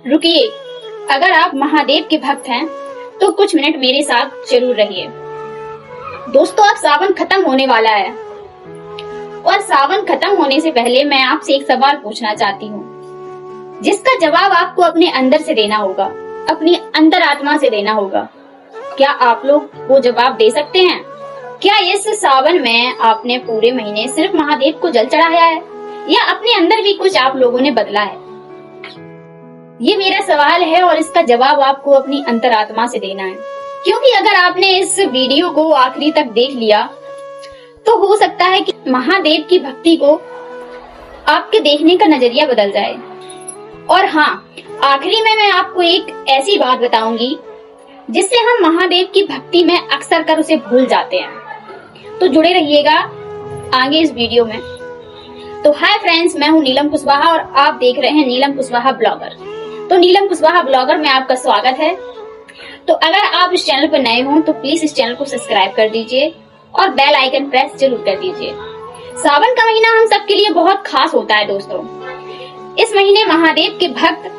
रुकिए, अगर आप महादेव के भक्त हैं तो कुछ मिनट मेरे साथ जरूर रहिए। दोस्तों, अब सावन खत्म होने वाला है और सावन खत्म होने से पहले मैं आपसे एक सवाल पूछना चाहती हूँ, जिसका जवाब आपको अपने अंदर से देना होगा, अपनी अंतर आत्मा से देना होगा। क्या आप लोग वो जवाब दे सकते हैं? क्या इस सावन में आपने पूरे महीने सिर्फ महादेव को जल चढ़ाया है या अपने अंदर भी कुछ आप लोगों ने बदला है? ये मेरा सवाल है और इसका जवाब आपको अपनी अंतरात्मा से देना है, क्योंकि अगर आपने इस वीडियो को आखिरी तक देख लिया तो हो सकता है कि महादेव की भक्ति को आपके देखने का नजरिया बदल जाए। और हाँ, आखिरी में मैं आपको एक ऐसी बात बताऊंगी जिससे हम महादेव की भक्ति में अक्सर कर उसे भूल जाते हैं। तो जुड़े रहिएगा आगे इस वीडियो में। तो हाय फ्रेंड्स, मैं हूँ नीलम कुशवाहा और आप देख रहे हैं नीलम कुशवाहा ब्लॉगर। तो नीलम कुशवाहा ब्लॉगर में आपका स्वागत है। तो अगर आप इस चैनल पर नए हो तो प्लीज इस चैनल को सब्सक्राइब कर दीजिए और बेल आइकन प्रेस जरूर कर दीजिए। सावन का महीना हम सबके लिए बहुत खास होता है दोस्तों। इस महीने महादेव के भक्त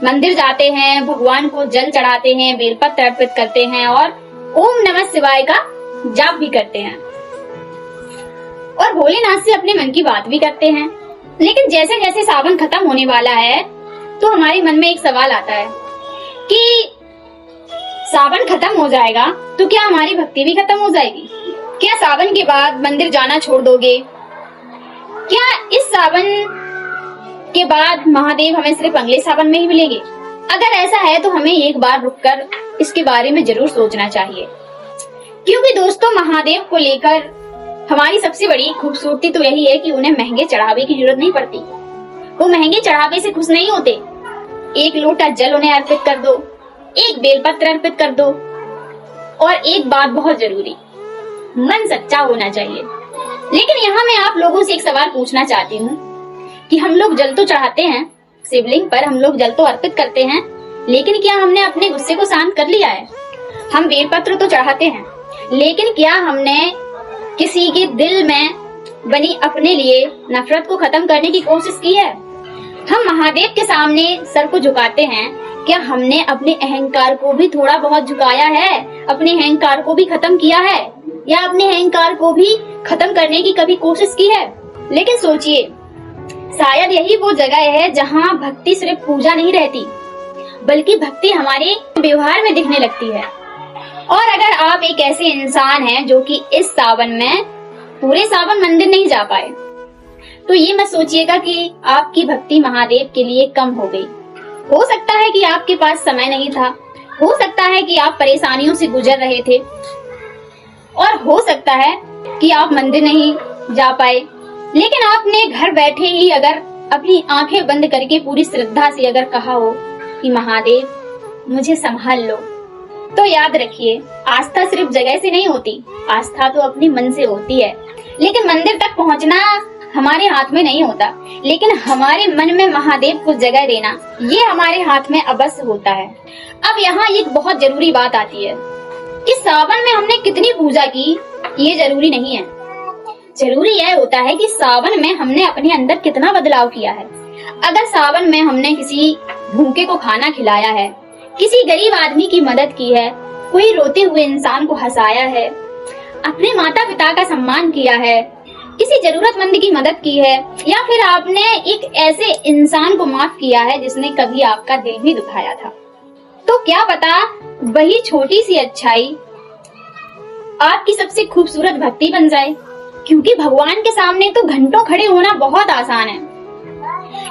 मंदिर जाते हैं, भगवान को जल चढ़ाते हैं, बेलपत्र अर्पित करते हैं और ओम नमः शिवाय का जाप भी करते हैं और भोलेनाथ से अपने मन की बात भी करते हैं। लेकिन जैसे जैसे सावन खत्म होने वाला है तो हमारे मन में एक सवाल आता है कि सावन खत्म हो जाएगा तो क्या हमारी भक्ति भी खत्म हो जाएगी? क्या सावन के बाद मंदिर जाना छोड़ दोगे? क्या इस सावन के बाद महादेव हमें सिर्फ अगले सावन में ही मिलेंगे? अगर ऐसा है तो हमें एक बार रुककर इसके बारे में जरूर सोचना चाहिए, क्योंकि दोस्तों महादेव को लेकर हमारी सबसे बड़ी खूबसूरती तो यही है कि उन्हें महंगे चढ़ावे की जरूरत नहीं पड़ती। वो महंगे चढ़ावे से खुश नहीं होते। एक लोटा जल उन्हें अर्पित कर दो, एक बेलपत्र अर्पित कर दो और एक बात बहुत जरूरी, मन सच्चा होना चाहिए। लेकिन यहाँ मैं आप लोगों से एक सवाल पूछना चाहती हूँ कि हम लोग जल तो चढ़ाते हैं, शिवलिंग पर हम लोग जल तो अर्पित करते हैं, लेकिन क्या हमने अपने गुस्से को शांत कर लिया है? हम बेलपत्र तो चढ़ाते हैं, लेकिन क्या हमने किसी के दिल में बनी अपने लिए नफरत को खत्म करने की कोशिश की है? हम महादेव के सामने सर को झुकाते हैं, क्या हमने अपने अहंकार को भी थोड़ा बहुत झुकाया है? अपने अहंकार को भी खत्म किया है या अपने अहंकार को भी खत्म करने की कभी कोशिश की है? लेकिन सोचिए, शायद यही वो जगह है जहाँ भक्ति सिर्फ पूजा नहीं रहती, बल्कि भक्ति हमारे व्यवहार में दिखने लगती है। और अगर आप एक ऐसे इंसान हैं जो कि इस सावन में पूरे सावन मंदिर नहीं जा पाए, तो ये मत सोचिएगा कि आपकी भक्ति महादेव के लिए कम हो गई। हो सकता है कि आपके पास समय नहीं था, हो सकता है कि आप परेशानियों से गुजर रहे थे और हो सकता है कि आप मंदिर नहीं जा पाए, लेकिन आपने घर बैठे ही अगर अपनी आंखें बंद करके पूरी श्रद्धा से अगर कहा हो कि महादेव मुझे संभाल लो, तो याद रखिए, आस्था सिर्फ जगह से नहीं होती, आस्था तो अपने मन से होती है। लेकिन मंदिर तक पहुंचना हमारे हाथ में नहीं होता, लेकिन हमारे मन में महादेव को जगह देना ये हमारे हाथ में अवश्य होता है। अब यहाँ एक बहुत जरूरी बात आती है कि सावन में हमने कितनी पूजा की ये जरूरी नहीं है। जरूरी यह होता है कि सावन में हमने अपने अंदर कितना बदलाव किया है। अगर सावन में हमने किसी भूखे को खाना खिलाया है, किसी गरीब आदमी की मदद की है, कोई रोते हुए इंसान को हंसाया है, अपने माता पिता का सम्मान किया है, किसी जरूरतमंद की मदद की है, या फिर आपने एक ऐसे इंसान को माफ किया है जिसने कभी आपका दिल भी दुखाया था, तो क्या पता वही छोटी सी अच्छाई आपकी सबसे खूबसूरत भक्ति बन जाए। क्योंकि भगवान के सामने तो घंटों खड़े होना बहुत आसान है,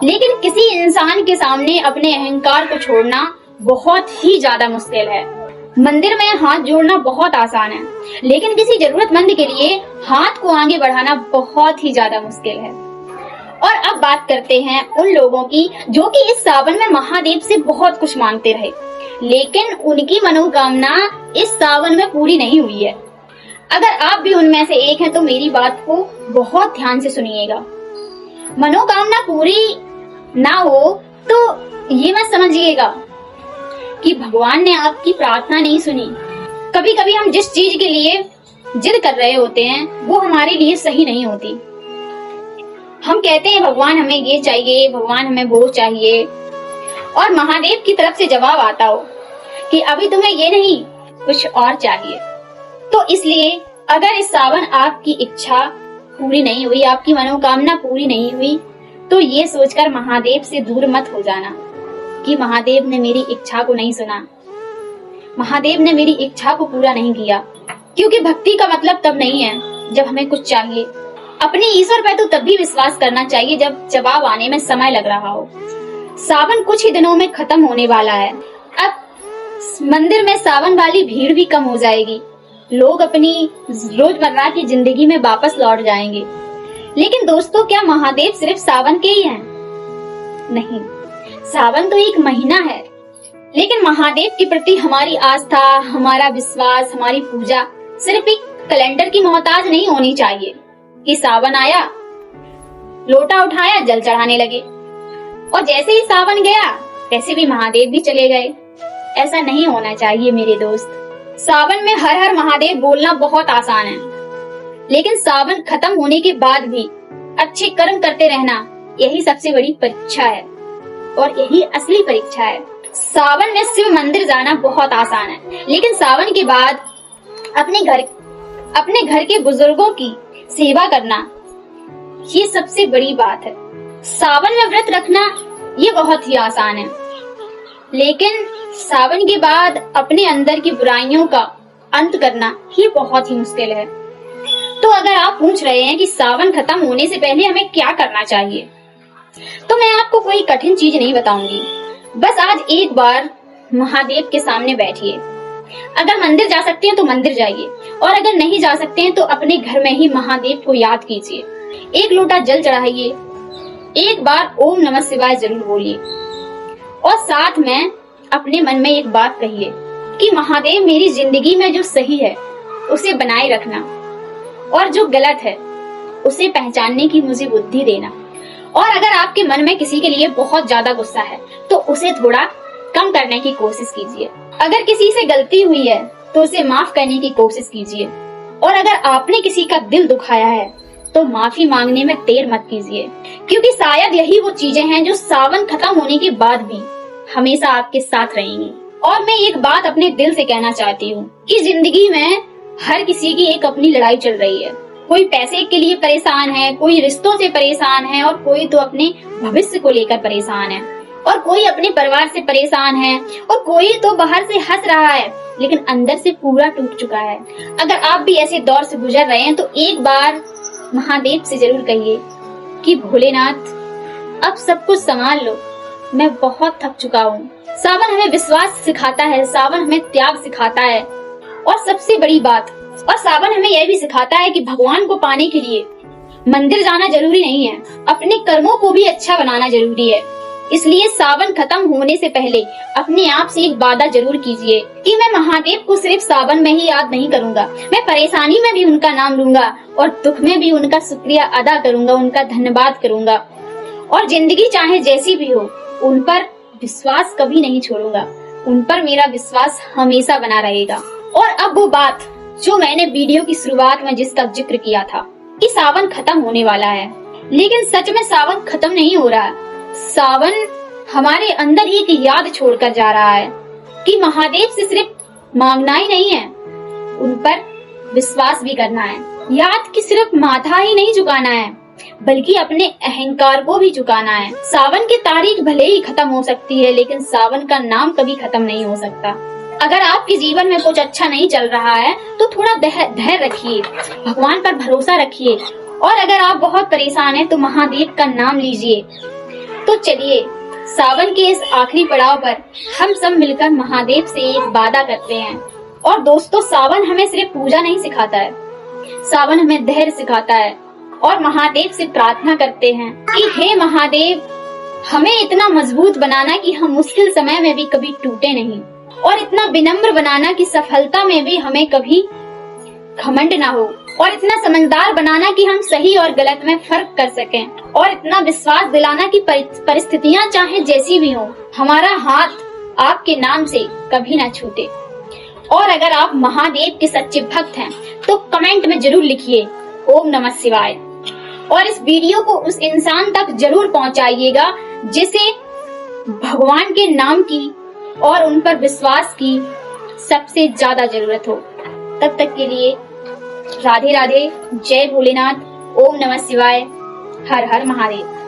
लेकिन किसी इंसान के सामने अपने अहंकार को छोड़ना बहुत ही ज्यादा मुश्किल है। मंदिर में हाथ जोड़ना बहुत आसान है, लेकिन किसी जरूरतमंद के लिए हाथ को आगे बढ़ाना बहुत ही ज्यादा मुश्किल है। और अब बात करते हैं उन लोगों की जो कि इस सावन में महादेव से बहुत कुछ मांगते रहे, लेकिन उनकी मनोकामना इस सावन में पूरी नहीं हुई है। अगर आप भी उनमें से एक हैं तो मेरी बात को बहुत ध्यान से सुनिएगा। मनोकामना पूरी ना हो तो ये मत समझिएगा कि भगवान ने आपकी प्रार्थना नहीं सुनी। कभी कभी हम जिस चीज के लिए जिद कर रहे होते हैं वो हमारे लिए सही नहीं होती। हम कहते हैं भगवान हमें ये चाहिए, भगवान हमें वो चाहिए, और महादेव की तरफ से जवाब आता हो कि अभी तुम्हें ये नहीं कुछ और चाहिए। तो इसलिए अगर इस सावन आपकी इच्छा पूरी नहीं हुई, आपकी मनोकामना पूरी नहीं हुई, तो ये सोचकर महादेव से दूर मत हो जाना कि महादेव ने मेरी इच्छा को नहीं सुना, महादेव ने मेरी इच्छा को पूरा नहीं किया। क्योंकि भक्ति का मतलब तब नहीं है जब हमें कुछ चाहिए। अपने ईश्वर पर तो तब भी विश्वास करना चाहिए जब जवाब आने में समय लग रहा हो। सावन कुछ ही दिनों में खत्म होने वाला है। अब मंदिर में सावन वाली भीड़ भी कम हो जाएगी, लोग अपनी रोजमर्रा की जिंदगी में वापस लौट जाएंगे। लेकिन दोस्तों, क्या महादेव सिर्फ सावन के ही हैं? नहीं, सावन तो एक महीना है, लेकिन महादेव के प्रति हमारी आस्था, हमारा विश्वास, हमारी पूजा सिर्फ एक कैलेंडर की मोहताज नहीं होनी चाहिए कि सावन आया, लोटा उठाया, जल चढ़ाने लगे और जैसे ही सावन गया वैसे भी महादेव भी चले गए। ऐसा नहीं होना चाहिए मेरे दोस्त। सावन में हर हर महादेव बोलना बहुत आसान है, लेकिन सावन खत्म होने के बाद भी अच्छे कर्म करते रहना, यही सबसे बड़ी परीक्षा है और यही असली परीक्षा है। सावन में शिव मंदिर जाना बहुत आसान है, लेकिन सावन के बाद अपने घर के बुजुर्गों की सेवा करना, ये सबसे बड़ी बात है। सावन में व्रत रखना ये बहुत ही आसान है, लेकिन सावन के बाद अपने अंदर की बुराइयों का अंत करना ये बहुत ही मुश्किल है। तो अगर आप पूछ रहे हैं कि सावन खत्म होने से पहले हमें क्या करना चाहिए, तो मैं आपको कोई कठिन चीज नहीं बताऊंगी। बस आज एक बार महादेव के सामने बैठिए। अगर मंदिर जा सकते हैं तो मंदिर जाइए, और अगर नहीं जा सकते हैं तो अपने घर में ही महादेव को याद कीजिए। एक लोटा जल चढ़ाइए, एक बार ओम नमः शिवाय जरूर बोलिए, और साथ में अपने मन में एक बात कहिए कि महादेव, मेरी जिंदगी में जो सही है उसे बनाए रखना, और जो गलत है उसे पहचानने की मुझे बुद्धि देना। और अगर आपके मन में किसी के लिए बहुत ज्यादा गुस्सा है तो उसे थोड़ा कम करने की कोशिश कीजिए। अगर किसी से गलती हुई है तो उसे माफ करने की कोशिश कीजिए, और अगर आपने किसी का दिल दुखाया है तो माफी मांगने में देर मत कीजिए, क्योंकि शायद यही वो चीजें हैं जो सावन खत्म होने के बाद भी हमेशा आपके साथ रहेंगी। और मैं एक बात अपने दिल से कहना चाहती हूँ कि जिंदगी में हर किसी की एक अपनी लड़ाई चल रही है। कोई पैसे के लिए परेशान है, कोई रिश्तों से परेशान है, और कोई तो अपने भविष्य को लेकर परेशान है, और कोई अपने परिवार से परेशान है, और कोई तो बाहर से हंस रहा है लेकिन अंदर से पूरा टूट चुका है। अगर आप भी ऐसे दौर से गुजर रहे हैं तो एक बार महादेव से जरूर कहिए कि भोलेनाथ, अब सब कुछ संभाल लो, मैं बहुत थक चुका हूँ। सावन हमें विश्वास सिखाता है, सावन हमें त्याग सिखाता है, और सबसे बड़ी बात, और सावन हमें यह भी सिखाता है कि भगवान को पाने के लिए मंदिर जाना जरूरी नहीं है, अपने कर्मों को भी अच्छा बनाना जरूरी है। इसलिए सावन खत्म होने से पहले अपने आप से एक वादा जरूर कीजिए कि मैं महादेव को सिर्फ सावन में ही याद नहीं करूंगा, मैं परेशानी में भी उनका नाम लूंगा, और दुख में भी उनका शुक्रिया अदा करूंगा, उनका धन्यवाद करूंगा, और जिंदगी चाहे जैसी भी हो उन पर विश्वास कभी नहीं छोड़ूंगा, उन पर मेरा विश्वास हमेशा बना रहेगा। और अब वो बात जो मैंने वीडियो की शुरुआत में जिसका जिक्र किया था कि सावन खत्म होने वाला है, लेकिन सच में सावन खत्म नहीं हो रहा। सावन हमारे अंदर एक याद छोड़कर जा रहा है कि महादेव से सिर्फ मांगना ही नहीं है, उन पर विश्वास भी करना है। याद कि सिर्फ माथा ही नहीं झुकाना है, बल्कि अपने अहंकार को भी झुकाना है। सावन की तारीख भले ही खत्म हो सकती है, लेकिन सावन का नाम कभी खत्म नहीं हो सकता। अगर आपके जीवन में कुछ अच्छा नहीं चल रहा है तो थोड़ा धैर्य रखिए, भगवान पर भरोसा रखिए, और अगर आप बहुत परेशान हैं तो महादेव का नाम लीजिए। तो चलिए सावन के इस आखिरी पड़ाव पर हम सब मिलकर महादेव से एक वादा करते हैं। और दोस्तों, सावन हमें सिर्फ पूजा नहीं सिखाता है, सावन हमें धैर्य सिखाता है, और महादेव से प्रार्थना करते हैं कि हे महादेव, हमें इतना मजबूत बनाना कि हम मुश्किल समय में भी कभी टूटे नहीं, और इतना विनम्र बनाना कि सफलता में भी हमें कभी घमंड ना हो, और इतना समझदार बनाना कि हम सही और गलत में फर्क कर सकें, और इतना विश्वास दिलाना कि परिस्थितियां चाहे जैसी भी हो, हमारा हाथ आपके नाम से कभी ना छूटे। और अगर आप महादेव के सच्चे भक्त हैं तो कमेंट में जरूर लिखिए ओम नमः शिवाय, और इस वीडियो को उस इंसान तक जरूर पहुंचाइएगा जिसे भगवान के नाम की और उन पर विश्वास की सबसे ज्यादा जरूरत हो। तब तक के लिए राधे राधे, जय भोलेनाथ, ओम नमः शिवाय, हर हर महादेव।